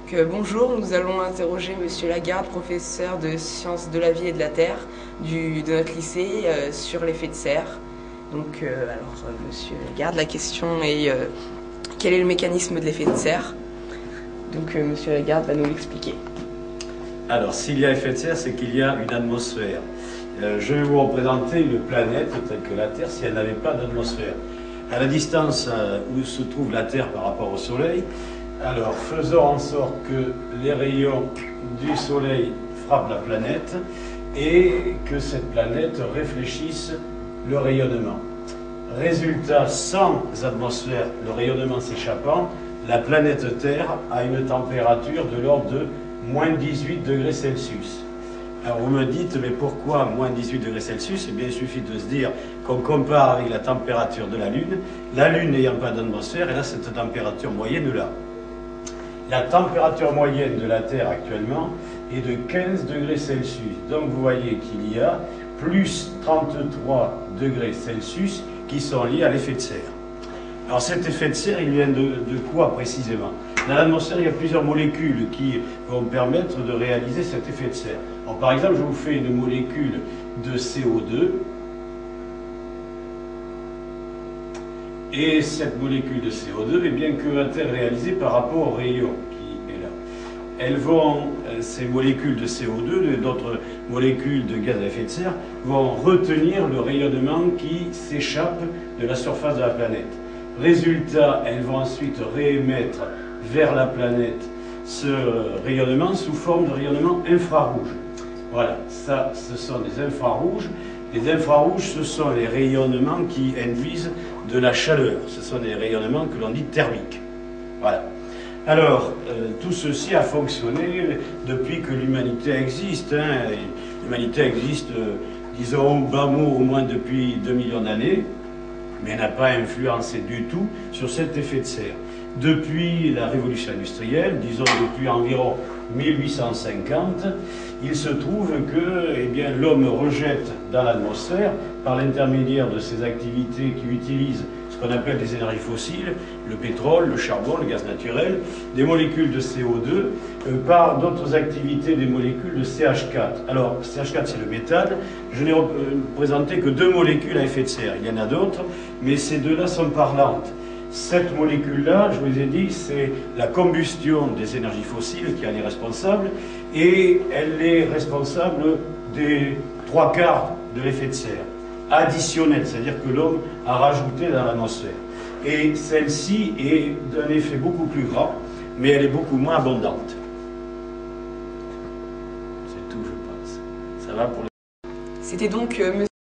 Bonjour, nous allons interroger Monsieur Lagarde, professeur de sciences de la vie et de la terre de notre lycée, sur l'effet de serre. Monsieur Lagarde, la question est quel est le mécanisme de l'effet de serre? Monsieur Lagarde va nous l'expliquer. Alors, s'il y a effet de serre, c'est qu'il y a une atmosphère. Je vais vous représenter une planète telle que la Terre si elle n'avait pas d'atmosphère. À la distance où se trouve la Terre par rapport au Soleil, alors faisons en sorte que les rayons du Soleil frappent la planète et que cette planète réfléchisse le rayonnement. Résultat, sans atmosphère, le rayonnement s'échappant, la planète Terre a une température de l'ordre de moins 18 degrés Celsius. Alors vous me dites, mais pourquoi moins 18 degrés Celsius? Eh bien, il suffit de se dire qu'on compare avec la température de la Lune n'ayant pas d'atmosphère, et là, cette température moyenne là. La température moyenne de la Terre actuellement est de 15 degrés Celsius. Donc vous voyez qu'il y a plus 33 degrés Celsius qui sont liés à l'effet de serre. Alors cet effet de serre, il vient de quoi précisément? Dans l'atmosphère, il y a plusieurs molécules qui vont permettre de réaliser cet effet de serre. Alors, par exemple, je vous fais une molécule de CO2. Et cette molécule de CO2, eh bien, que va-t-elle réaliser par rapport au rayon qui est là? Ces molécules de CO2 et d'autres molécules de gaz à effet de serre vont retenir le rayonnement qui s'échappe de la surface de la planète. Résultat, elles vont ensuite réémettre vers la planète ce rayonnement sous forme de rayonnement infrarouge. Voilà, ça, ce sont des infrarouges. Les infrarouges, ce sont les rayonnements qui induisent de la chaleur. Ce sont des rayonnements que l'on dit thermiques. Voilà. Alors, tout ceci a fonctionné depuis que l'humanité existe. L'humanité existe, disons, au bas mot, au moins depuis 2 millions d'années, mais n'a pas influencé du tout sur cet effet de serre. Depuis la révolution industrielle, disons depuis environ 1850, il se trouve que l'homme rejette dans l'atmosphère, par l'intermédiaire de ses activités qui utilisent ce qu'on appelle des énergies fossiles, le pétrole, le charbon, le gaz naturel, des molécules de CO2, par d'autres activités des molécules de CH4. Alors, CH4 c'est le méthane, je n'ai présenté que 2 molécules à effet de serre, il y en a d'autres, mais ces deux-là sont parlantes. Cette molécule-là, je vous ai dit, c'est la combustion des énergies fossiles qui en est responsable, et elle est responsable des 3/4 de l'effet de serre, additionnel, c'est-à-dire que l'homme a rajouté dans l'atmosphère. Et celle-ci est d'un effet beaucoup plus grand, mais elle est beaucoup moins abondante. C'est tout, je pense. Ça va pour le... C'était donc